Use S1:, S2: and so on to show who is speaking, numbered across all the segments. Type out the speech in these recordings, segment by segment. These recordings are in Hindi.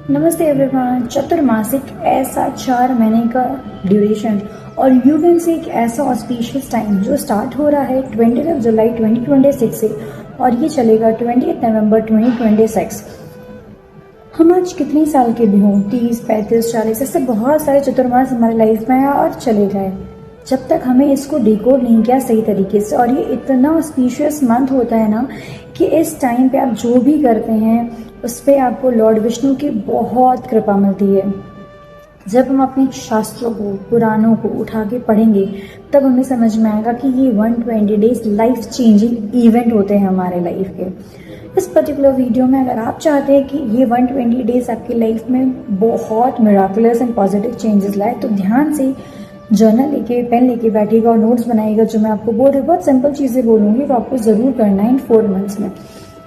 S1: नमस्ते एवरीवन। चतुर्मासिक ऐसा 4 महीने का ड्यूरेशन और यू कैन से एक ऐसा ऑस्पिशियस टाइम जो स्टार्ट हो रहा है 20 जुलाई 2026 से और ये चलेगा 20 नवंबर 2026। हम आज कितने साल के भी हों, 30, 35, 40, ऐसे बहुत सारे चतुर्मास हमारे लाइफ में आया और चले गए। जब तक हमें इसको डिकोड नहीं किया सही तरीके से, और ये इतना ऑस्पिशियस मंथ होता है ना कि इस टाइम पे आप जो भी करते हैं उस पर आपको लॉर्ड विष्णु की बहुत कृपा मिलती है। जब हम अपने शास्त्रों को, पुराणों को उठा के पढ़ेंगे तब हमें समझ में आएगा कि ये 120 डेज लाइफ चेंजिंग इवेंट होते हैं हमारे लाइफ के। इस पर्टिकुलर वीडियो में अगर आप चाहते हैं कि ये 120 डेज आपकी लाइफ में बहुत मिराकुलस एंड पॉजिटिव चेंजेस लाए, तो ध्यान से जर्नल लेके, पेन लेके बैठिएगा और नोट्स बनाइएगा। जो मैं आपको बोल रही हूँ बहुत सिंपल चीज़ें बोलूँगी, तो आपको ज़रूर करना है इन 4 मंथ्स में।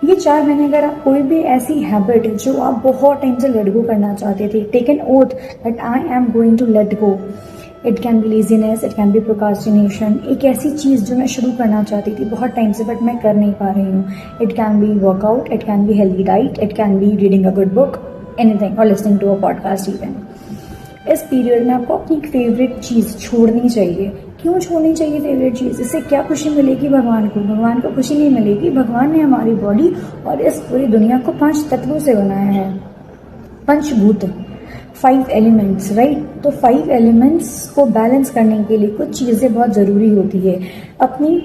S1: ये 4 महीने अगर आप कोई भी ऐसी हैबिट जो आप बहुत टाइम से लेट गो करना चाहते थे, take an oath that I am going to let go. It can be laziness, it can be procrastination. एक ऐसी चीज़ जो मैं शुरू करना चाहती थी बहुत टाइम से बट मैं कर नहीं पा रही हूँ। It can be workout, it can be healthy diet, it can be reading a good book, anything, और listening to a podcast even. इस पीरियड में आपको अपनी फेवरेट चीज़ छोड़नी चाहिए। क्यों छोड़नी चाहिए फेवरेट चीज़? इससे क्या खुशी मिलेगी भगवान को? भगवान को खुशी नहीं मिलेगी। भगवान ने हमारी बॉडी और इस पूरी दुनिया को 5 तत्वों से बनाया है, पंचभूत, 5 एलिमेंट्स, राइट? तो 5 एलिमेंट्स को बैलेंस करने के लिए कुछ चीज़ें बहुत ज़रूरी होती है। अपनी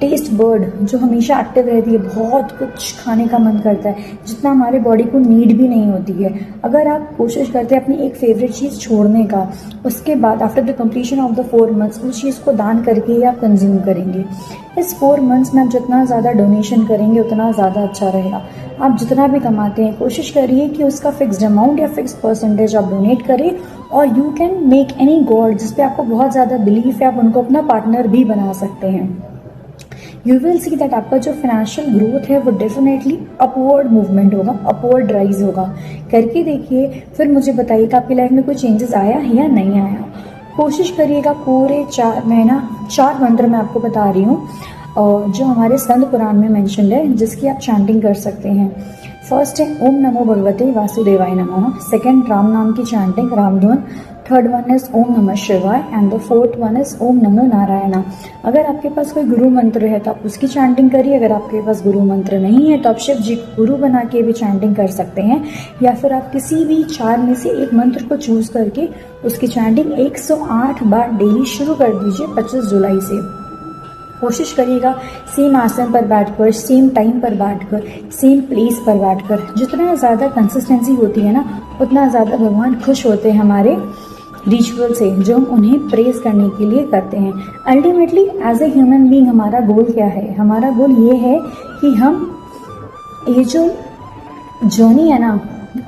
S1: टेस्ट बर्ड जो हमेशा एक्टिव रहती है, बहुत कुछ खाने का मन करता है जितना हमारे बॉडी को नीड भी नहीं होती है। अगर आप कोशिश करते हैं अपनी एक फेवरेट चीज़ छोड़ने का, उसके बाद after the completion of the 4 months उस चीज़ को दान करके ही आप कंज्यूम करेंगे। इस 4 मंथ्स में आप जितना ज़्यादा डोनेशन करेंगे उतना ज़्यादा अच्छा रहेगा। आप जितना भी कमाते हैं कोशिश करिए कि उसका फिक्स्ड अमाउंट या फिक्स परसेंटेज आप डोनेट करें, और you can make any God जिस पे आपको बहुत ज़्यादा बिलीफ है, आप उनको अपना पार्टनर भी बना सकते हैं। यू विल सी दैट आपका जो फाइनेंशियल ग्रोथ है वो डेफिनेटली अपवर्ड मूवमेंट होगा, अपवर्ड राइज होगा। करके देखिए, फिर मुझे बताइएगा आपकी लाइफ में कोई चेंजेस आया है या नहीं आया। कोशिश करिएगा पूरे 4 महीना 4 मंत्र मैं आपको बता रही हूँ और जो हमारे स्कंद पुराण में मेंशन्ड है, जिसकी आप चैंटिंग कर सकते हैं। फर्स्ट है ओम नमो भगवते वासुदेवाय नमः। सेकेंड राम नाम की chanting, Ramdhun. Third one is ओम नमः शिवाय and the fourth one is ओम नमो नारायणा। अगर आपके पास कोई गुरु मंत्र है तो आप उसकी चैंटिंग करिए। अगर आपके पास गुरु मंत्र नहीं है तो आप शिव जी को गुरु बना के भी चैंटिंग कर सकते हैं, या फिर आप किसी भी 4 में से एक मंत्र को चूज करके उसकी चैंटिंग 108 बार डेली शुरू कर दीजिए 25 जुलाई से। कोशिश करिएगा सेम आसन पर बैठकर, सेम टाइम पर बैठकर, सेम प्लेस पर बैठकर। जितना ज़्यादा कंसिस्टेंसी होती है ना, उतना ज़्यादा भगवान खुश होते हैं हमारे रिचुअल से जो हम उन्हें प्रेज करने के लिए करते हैं। Ultimately as a human being हमारा गोल क्या है? हमारा गोल ये है कि हम ये जो जर्नी है ना,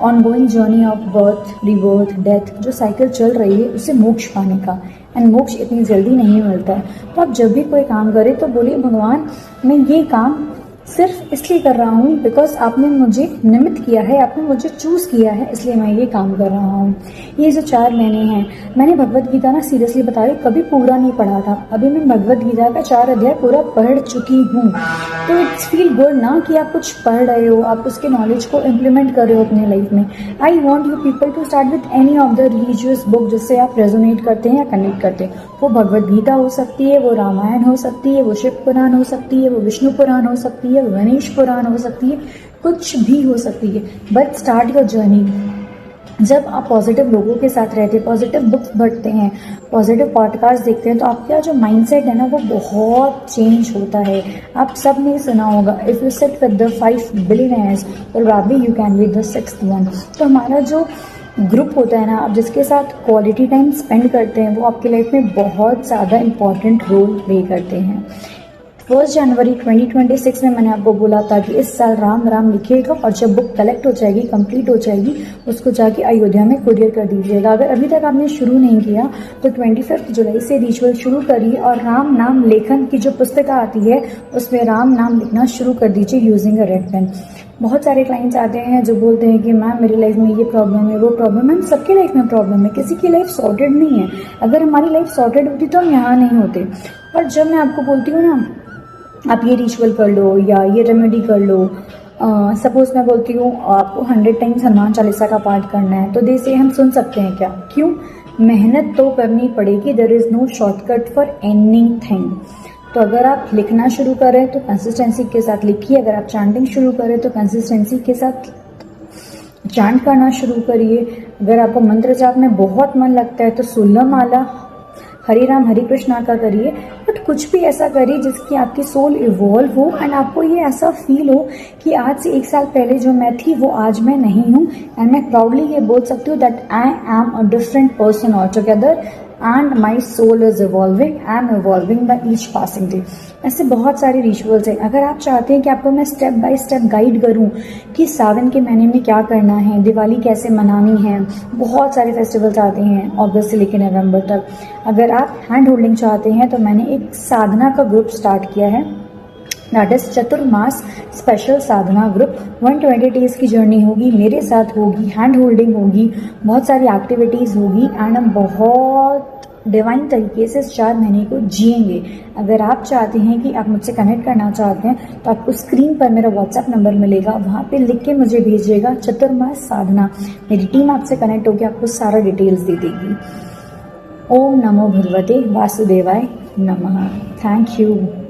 S1: ongoing journey of birth, rebirth, death, जो साइकिल चल रही है, उससे मोक्ष पाने का। एंड मोक्ष इतनी जल्दी नहीं मिलता है। तो आप जब भी कोई काम करें तो बोलिए, भगवान मैं ये काम सिर्फ इसलिए कर रहा हूँ बिकॉज आपने मुझे निमित्त किया है, आपने मुझे चूज किया है, इसलिए मैं ये काम कर रहा हूँ। ये जो 4 महीने हैं, मैंने भगवत गीता ना सीरियसली बता रही कभी पूरा नहीं पढ़ा था। अभी मैं भगवत गीता का 4 अध्याय पूरा पढ़ चुकी हूँ। तो इट्स फील गुड ना कि आप कुछ पढ़ रहे हो, आप उसके नॉलेज को इम्प्लीमेंट कर रहे हो अपने लाइफ में। I want you people to start with any of the religious book जिससे आप रेजोनेट करते हैं या कनेक्ट करते हैं। वो भगवत गीता हो सकती है, वो रामायण हो सकती है, वो शिव पुराण हो सकती है, वो विष्णु पुराण हो सकती है, गणेश पुराण हो सकती है, कुछ भी हो सकती है। But start your journey. जब आप पॉजिटिव लोगों के साथ रहते हैं, पॉजिटिव बुक्स पढ़ते हैं, पॉजिटिव पॉडकास्ट देखते हैं, तो आपका जो माइंडसेट है ना वो बहुत चेंज होता है। आप सब ने सुना होगा, if you sit with the 5 billionaires probably you can be the 6th one. तो हमारा जो ग्रुप होता है ना, आप जिसके साथ क्वालिटी टाइम स्पेंड करते हैं, वो आपकी लाइफ में बहुत ज़्यादा इंपॉर्टेंट रोल प्ले करते हैं। 1 जनवरी 2026 में मैंने आपको बोला था कि इस साल राम राम लिखिएगा और जब बुक कलेक्ट हो जाएगी, कंप्लीट हो जाएगी, उसको जाके अयोध्या में कुरियर कर दीजिएगा। अगर अभी तक आपने शुरू नहीं किया तो 25 जुलाई से रिचुअल शुरू करिए और राम नाम लेखन की जो पुस्तिका आती है उसमें राम नाम लिखना शुरू कर दीजिए यूजिंग अ रेड पेन। बहुत सारे क्लाइंट्स आते हैं जो बोलते हैं कि मैम मेरी लाइफ में ये प्रॉब्लम है, वो प्रॉब्लम है। सबकी लाइफ में प्रॉब्लम है, किसी की लाइफ सॉर्टेड नहीं है। अगर हमारी लाइफ सॉर्टेड होती तो हम यहाँ नहीं होते। और जब मैं आपको बोलती हूँ ना आप ये रिचुअल कर लो या ये रेमेडी कर लो, सपोज मैं बोलती हूँ आपको 100 टाइम्स हनुमान चालीसा का पाठ करना है, तो जैसे हम सुन सकते हैं क्या? क्यों? मेहनत तो करनी पड़ेगी, there is no shortcut for anything. तो अगर आप लिखना शुरू करें तो कंसिस्टेंसी के साथ लिखिए, अगर आप चैंटिंग शुरू करें तो कंसिस्टेंसी के साथ चैंट करना शुरू करिए। अगर आपको मंत्र जाप में बहुत मन लगता है तो 16 माला हरे राम हरे कृष्णा का करिए, बट कुछ भी ऐसा करिए जिसकी आपकी सोल इवॉल्व हो एंड आपको ये ऐसा फील हो कि आज से 1 साल पहले जो मैं थी वो आज मैं नहीं हूँ, एंड मैं प्राउडली ये बोल सकती हूँ that I am a different person all together and my soul is evolving, I am evolving by each passing day. ऐसे बहुत सारे रिचुअल्स हैं। अगर आप चाहते हैं कि आपको मैं स्टेप बाय स्टेप गाइड करूं कि सावन के महीने में क्या करना है, दिवाली कैसे मनानी है, बहुत सारे फेस्टिवल्स आते हैं अगस्त से लेकर नवंबर तक। अगर आप हैंड होल्डिंग चाहते हैं तो मैंने एक साधना का ग्रुप स्टार्ट किया है, दैट इज चतुर्मास स्पेशल साधना ग्रुप। 120 डेज की जर्नी होगी, मेरे साथ होगी, हैंड होल्डिंग होगी, बहुत सारी एक्टिविटीज होगी एंड हम बहुत डिवाइन तरीके से इस 4 महीने को जिएंगे। अगर आप चाहते हैं कि आप मुझसे कनेक्ट करना चाहते हैं तो आपको स्क्रीन पर मेरा व्हाट्सएप नंबर मिलेगा, वहाँ पे लिख के मुझे भेजिएगा चतुर्मास साधना। मेरी टीम आपसे कनेक्ट होकर आपको सारा डिटेल्स दे देगी। ओम नमो भगवते वासुदेवाय नमः। Thank you.